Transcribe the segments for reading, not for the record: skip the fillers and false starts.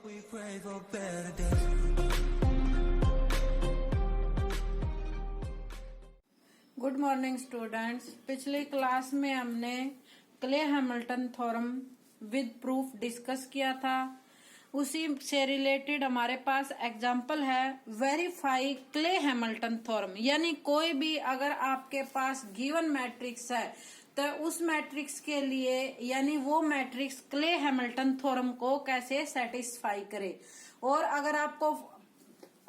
We pray for better days. Good morning students. पिछली class में हमने clay Hamilton theorem with proof discuss किया था। उसी से रिलेटेड हमारे पास एग्जाम्पल है वेरीफाई क्ले हैमिल्टन थ्योरम। यानी कोई भी अगर आपके पास गिवन मैट्रिक्स है तो उस मैट्रिक्स के लिए यानी वो मैट्रिक्स क्ले हैमिल्टन थ्योरम को कैसे सेटिस्फाई करे, और अगर आपको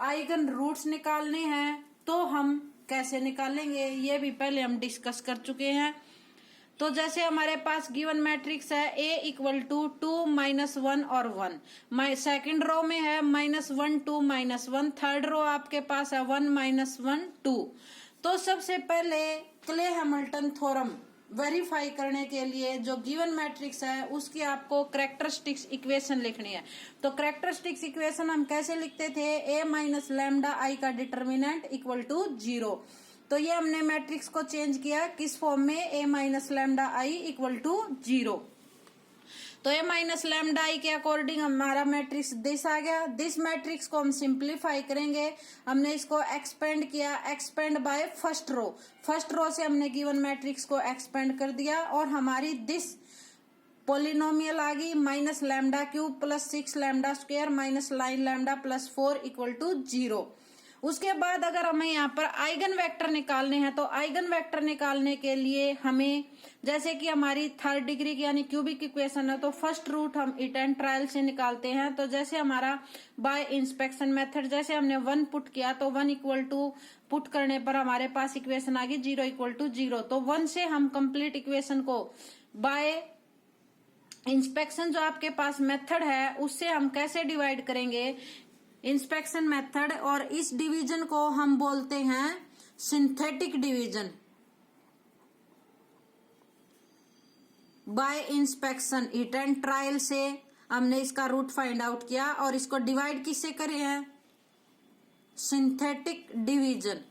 आइगन रूट्स निकालने हैं तो हम कैसे निकालेंगे ये भी पहले हम डिस्कस कर चुके हैं। तो जैसे हमारे पास गिवन मैट्रिक्स है A इक्वल टू 2 -1 और 1, सेकेंड रो में है -1 2 -1, थर्ड रो आपके पास है 1 -1 2। तो सबसे पहले क्ले हैमिल्टन थ्योरम वेरीफाई करने के लिए जो गिवन मैट्रिक्स है उसकी आपको कैरेक्टरिस्टिक्स इक्वेशन लिखनी है। तो कैरेक्टरिस्टिक्स इक्वेशन हम कैसे लिखते थे, A माइनस लैम्डा आई का डिटर्मिनेंट इक्वल टू 0। तो ये हमने मैट्रिक्स को चेंज किया किस फॉर्म में, A minus lambda I equal to 0। तो A माइनस लैम्डा आई के अकॉर्डिंग हमारा मैट्रिक्स दिस आ गया। दिस मैट्रिक्स को हम सिंप्लीफाई करेंगे। हमने इसको एक्सपेंड किया, expand by first row. First row से हमने गिवन मैट्रिक्स को एक्सपेंड कर दिया और हमारी दिस पोलिनोमियल आ गई minus lambda cube plus 6 lambda square minus 9 lambda plus 4 equal to 0। उसके बाद अगर हमें यहाँ पर आइगन वेक्टर निकालने हैं तो आइगन वेक्टर निकालने के लिए हमें जैसे कि हमारी थर्ड डिग्री की यानी क्यूबिक इक्वेशन है तो फर्स्ट रूट हम इट एंड ट्रायल से निकालते हैं। तो जैसे हमारा बाय इंस्पेक्शन मेथड जैसे हमने 1 पुट किया तो 1 इक्वल टू पुट करने पर हमारे पास इक्वेशन आ गई 0 इक्वल टू 0। तो 1 से हम कंप्लीट इक्वेशन को बाय इंस्पेक्शन जो आपके पास मेथड है उससे हम कैसे डिवाइड करेंगे, इंस्पेक्शन मेथड, और इस डिवीजन को हम बोलते हैं synthetic division. Bye inspection it and trial से हमने इसका रूट फाइंड आउट किया और इसको डिवाइड किससे करे हैं, सिंथेटिक डिवीजन।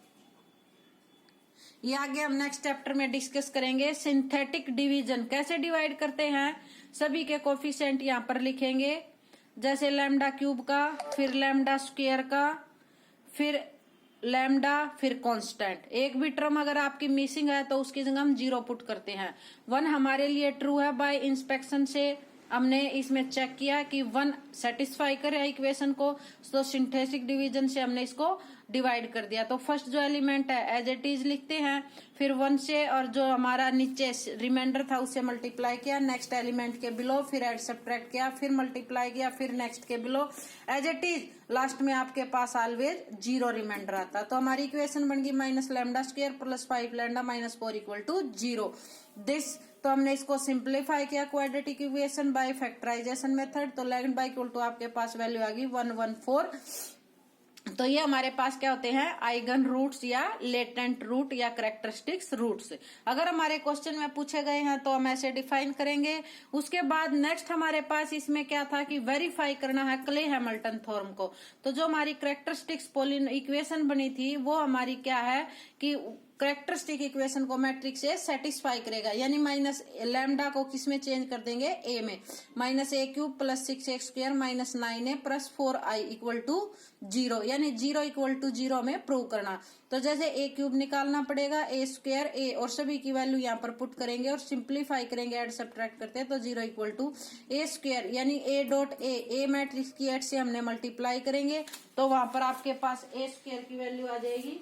ये आगे हम नेक्स्ट चैप्टर में डिस्कस करेंगे। सिंथेटिक डिवीजन कैसे डिवाइड करते हैं, सभी के कोफिशिएंट यहाँ पर लिखेंगे, जैसे लैम्डा क्यूब का, फिर लैम्डा स्क्वायर का, फिर लैम्डा, फिर कांस्टेंट। एक भी टर्म अगर आपकी मिसिंग है तो उसकी जगह हम 0 पुट करते हैं। 1 हमारे लिए ट्रू है, बाय इंस्पेक्शन से हमने इसमें चेक किया कि 1 सेटिस्फाई करे इक्वेशन को, तो सिंथेटिक डिवीजन से हमने इसको डिवाइड कर दिया। तो फर्स्ट जो एलिमेंट है एज इट इज लिखते हैं, फिर 1 से और जो हमारा नीचे रिमाइंडर था उससे मल्टीप्लाई किया, नेक्स्ट एलिमेंट के बिलो, फिर एड सब्ट्रैक्ट किया, फिर मल्टीप्लाई किया, फिर नेक्स्ट के बिलो, एज इट इज लास्ट में आपके पास ऑलवेज 0 रिमाइंडर आता। तो हमारी इक्वेशन बन गई minus lambda square plus 5 lambda minus 4 equal to 0 this. तो हमने इसको सिंप्लीफाई किया quadratic equation by factorisation method. तो लैम्डा इक्वल टू आपके पास वैल्यू आ गई 114। तो ये हमारे पास क्या होते हैं, आइगन रूट्स या लेटेंट रूट या कैरेक्टरिस्टिक्स रूट्स। अगर हमारे क्वेश्चन में पूछे गए हैं तो हम ऐसे डिफाइन करेंगे। उसके बाद नेक्स्ट हमारे पास इसमें क्या था कि वेरीफाई करना है क्ले हैमिल्टन थ्योरम को। तो जो हमारी कैरेक्टरिस्टिक्स इक्वेशन बनी थी वो हमारी क्या है कि कैरेक्टरिस्टिक इक्वेशन को मैट्रिक्स से सेटिस्फाई करेगा। यानी माइनस लैम्डा को किस में चेंज कर देंगे, ए में, minus A cube plus 6x square minus 9a plus 4i equal to 0, यानी 0 इक्वल टू 0 में प्रूव करना। तो जैसे ए क्यूब निकालना पड़ेगा, ए स्क्वायर ए, और सभी की वैल्यू यहाँ पर पुट करेंगे और सिंप्लीफाई करेंगे, एड सब्ट्रैक्ट करते हैं तो 0 इक्वल टू ए स्क्वायर, यानी ए डॉट ए मैट्रिक्स की एड से हमने मल्टीप्लाई करेंगे तो वहां पर आपके पास ए स्क्वायर की वैल्यू आ जाएगी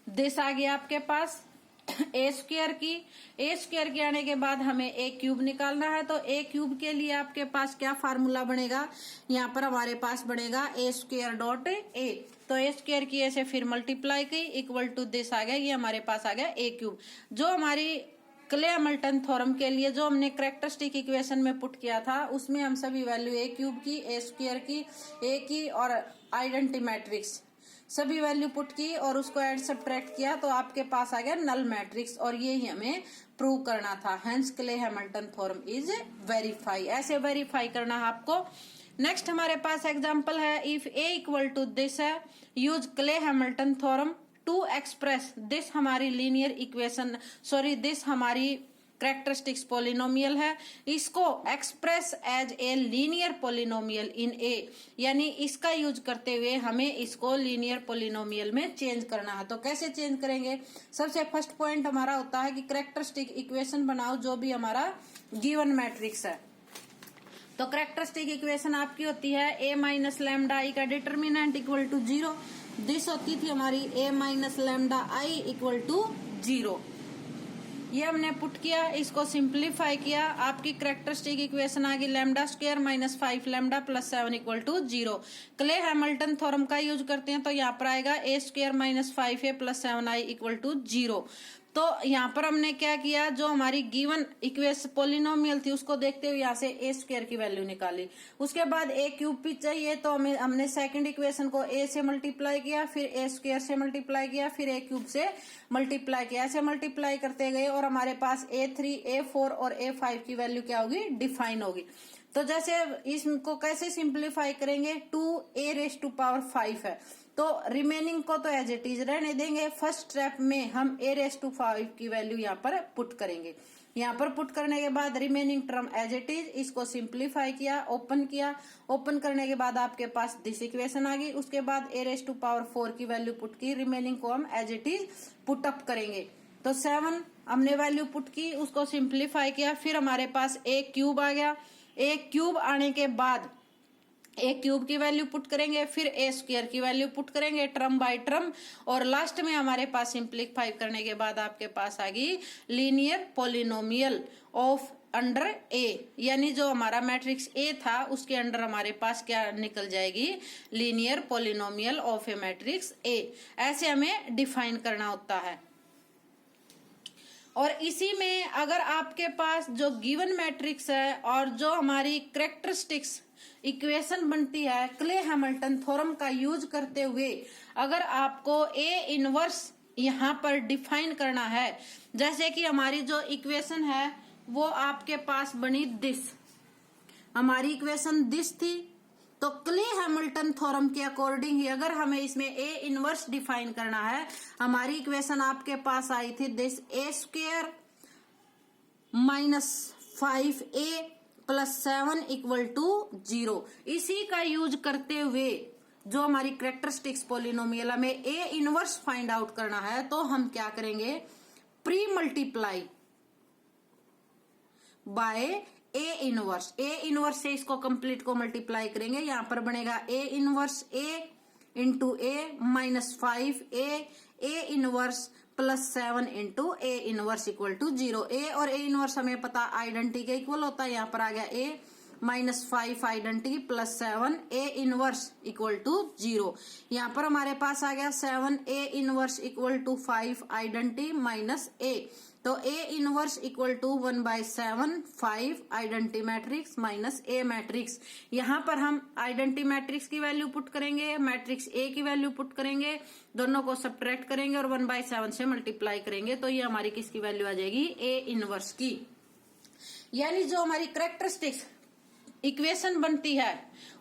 दिस आ गया आपके पास ए स्क्वायर की आने के बाद हमें ए क्यूब निकालना है। तो ए क्यूब के लिए आपके पास क्या फार्मूला बनेगा, यहाँ पर हमारे पास बनेगा ए स्क्वायर डॉट ए। तो ए स्क्वायर की ऐसे फिर मल्टीप्लाई की इक्वल टू दिस आ गया, ये हमारे पास आ गया ए क्यूब। जो हमारी क्ले हैमिल्टन थ्योरम के लिए जो हमने कैरेक्टरिस्टिक इक्वेशन में पुट किया था उसमें हम सभी वैल्यू ए क्यूब की, ए स्क्वायर की, ए की और आइडेंटिटी मैट्रिक्स सभी वैल्यू पुट की और उसको ऐड सब्ट्रैक्ट किया तो आपके पास आ गया नल मैट्रिक्स, और ये ही हमें प्रूव करना था। Hence Cayley Hamilton theorem is verify. ऐसे वेरीफाई करना है आपको। नेक्स्ट हमारे पास एग्जांपल है, if A equal to this है, use Cayley Hamilton theorem to express this हमारी लीनियर इक्वेशन, दिस हमारी कैरेक्टरिस्टिक्स पॉलिनोमियल है, इसको express as a linear polynomial in A, यानी इसका यूज करते हुए हमें इसको लीनियर पॉलिनोमियल में चेंज करना है। तो कैसे चेंज करेंगे? सबसे फर्स्ट पॉइंट हमारा होता है कि कैरेक्टरिस्टिक इक्वेशन बनाओ जो भी हमारा गिवन मैट्रिक्स है। तो कैरेक्टरिस्टिक इक्वेशन आपकी होती है a माइनस लैम्डा आई का डिटर्मिनेंट इक्वल टू 0। दिस होती थी हमारी a minus lambda I equal to 0। ये हमने पुट किया, इसको सिंप्लीफाई किया, आपकी कैरेक्टरिस्टिक इक्वेशन आ गई lambda square minus 5 lambda plus 7 equal to 0। Cayley Hamilton theorem का यूज करते हैं तो यहाँ पर आएगा a square minus 5a plus 7i equal to 0। तो यहाँ पर हमने क्या किया, जो हमारी गिवन इक्वेशन पॉलिनोमियल थी उसको देखते हुए यहाँ से ए स्क्वायर की वैल्यू निकाली। उसके बाद ए क्यूब भी चाहिए तो हमने सेकंड इक्वेशन को ए से मल्टीप्लाई किया, फिर ए स्क्वायर से मल्टीप्लाई किया, फिर ए क्यूब से मल्टीप्लाई किया। ऐसे मल्टीप्लाई करते गए और हमारे पास A3, A4 और A5 की वैल्यू क्या होगी, डिफाइन होगी। तो जैसे इसको कैसे सिंप्लीफाई करेंगे, 2a⁵ है तो रिमेनिंग को तो एज इट इज रहने देंगे। फर्स्ट स्टेप में हम a⁵ की वैल्यू यहाँ पर पुट करेंगे। यहाँ पर पुट करने के बाद remaining term as it is, इसको सिंप्लीफाई किया, ओपन किया। ओपन करने के बाद आपके पास दिस इक्वेशन आ गई। उसके बाद a⁴ की वैल्यू पुट की, रिमेनिंग को हम as it is put up करेंगे। तो 7 हमने वैल्यू पुट की, उसको सिंप्लीफाई किया, फिर हमारे पास a क्यूब आ गया। a क्यूब आने के बाद ए क्यूब की वैल्यू पुट करेंगे, फिर ए स्क्वायर की वैल्यू पुट करेंगे टर्म बाय टर्म, और लास्ट में हमारे पास सिंप्लीफाई करने के बाद आपके पास आ गई लीनियर पॉलिनोमियल ऑफ अंडर ए, यानी जो हमारा मैट्रिक्स ए था उसके अंडर हमारे पास क्या निकल जाएगी, linear polynomial of A matrix A. ऐसे हमें डिफाइन करना होता है। और इसी में अगर आपके पास जो गिवन मैट्रिक्स है और जो हमारी कैरेक्टरिस्टिक्स इक्वेशन बनती है क्ले हैमिल्टन थ्योरम का यूज करते हुए, अगर आपको ए इनवर्स यहाँ पर डिफाइन करना है, जैसे कि हमारी जो इक्वेशन है वो आपके पास बनी दिस, हमारी इक्वेशन दिस थी, तो क्ले हैमिल्टन थ्योरम के अकॉर्डिंग ही अगर हमें इसमें ए इनवर्स डिफाइन करना है, हमारी इक्वेशन आपके पास आई थी this a² minus 5a plus 7 equal to 0। इसी का यूज करते हुए जो हमारी कैरेक्टरिस्टिक्स पॉलिनोमियल हमें ए इनवर्स फाइंड आउट करना है, तो हम क्या करेंगे, pre multiply by A inverse से इसको कंप्लीट को मल्टीप्लाई करेंगे। यहां पर बनेगा A inverse A into A minus 5a A inverse plus 7 into A inverse equal to 0। A और ए इनवर्स हमें पता आइडेंटिटी के इक्वल होता है। यहाँ पर आ गया A minus 5 identity plus 7 A inverse equal to 0। यहाँ पर हमारे पास आ गया 7 A inverse equal to 5 identity minus A, तो A inverse equal to 1/7 5 identity matrix minus A matrix. यहाँ पर हम आइडेंटिटी मैट्रिक्स की वैल्यू पुट करेंगे, मैट्रिक्स ए की वैल्यू पुट करेंगे, दोनों को सब्ट्रैक्ट करेंगे और 1/7 से मल्टीप्लाई करेंगे, तो ये हमारी किसकी वैल्यू आ जाएगी, ए इनवर्स की। यानी जो हमारी कैरेक्टरिस्टिक्स इक्वेशन बनती है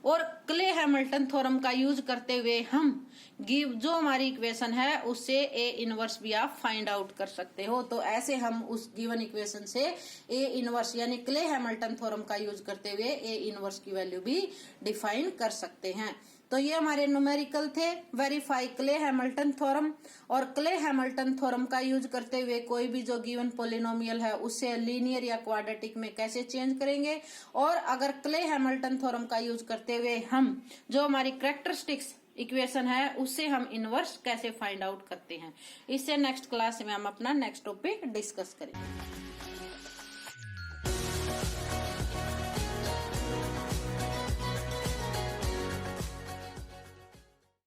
और क्ले हैमिल्टन थ्योरम का यूज करते हुए हम जो हमारी इक्वेशन है उससे ए इनवर्स भी आप फाइंड आउट कर सकते हो। तो ऐसे हम उस गिवन इक्वेशन से ए इनवर्स यानी क्ले हैमिल्टन थ्योरम का यूज करते हुए ए इनवर्स की वैल्यू भी डिफाइन कर सकते हैं। तो ये हमारे न्यूमेरिकल थे, वेरीफाई क्ले हैमिल्टन थ्योरम, और क्ले हैमिल्टन थ्योरम का यूज करते हुए कोई भी जो गिवन पॉलिनोमियल है उससे लीनियर या क्वाड्रेटिक में कैसे चेंज करेंगे, और अगर क्ले हैमिल्टन थ्योरम का यूज करते हुए हम जो हमारी कैरेक्टरिस्टिक्स इक्वेशन है उससे हम इनवर्स कैसे फाइंड आउट करते हैं। इससे नेक्स्ट क्लास में हम अपना नेक्स्ट टॉपिक डिस्कस करेंगे।